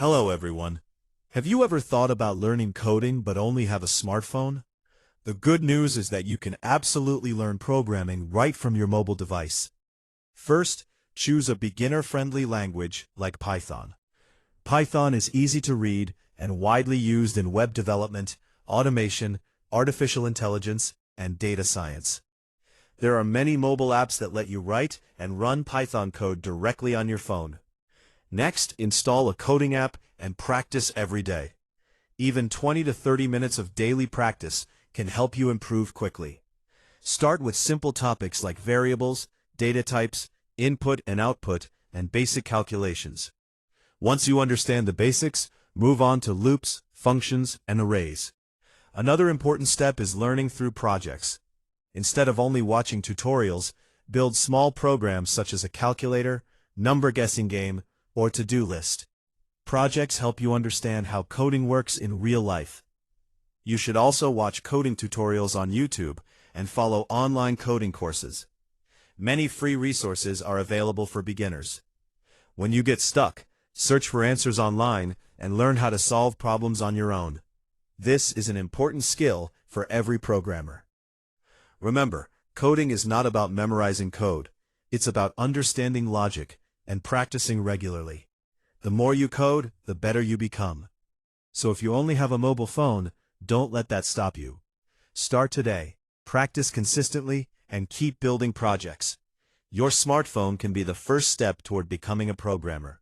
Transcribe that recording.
Hello everyone. Have you ever thought about learning coding but only have a smartphone? The good news is that you can absolutely learn programming right from your mobile device. First, choose a beginner-friendly language like Python. Python is easy to read and widely used in web development, automation, artificial intelligence, and data science. There are many mobile apps that let you write and run Python code directly on your phone. Next, install a coding app and practice every day. Even 20 to 30 minutes of daily practice can help you improve quickly. Start with simple topics like variables, data types, input and output, and basic calculations. Once you understand the basics, move on to loops, functions, and arrays. Another important step is learning through projects. Instead of only watching tutorials, build small programs such as a calculator, number guessing game, or to-do list. Projects help you understand how coding works in real life. You should also watch coding tutorials on YouTube and follow online coding courses. Many free resources are available for beginners. When you get stuck, search for answers online and learn how to solve problems on your own. This is an important skill for every programmer. Remember, coding is not about memorizing code. It's about understanding logic and practicing regularly. The more you code, the better you become. So if you only have a mobile phone, don't let that stop you. Start today, practice consistently, and keep building projects. Your smartphone can be the first step toward becoming a programmer.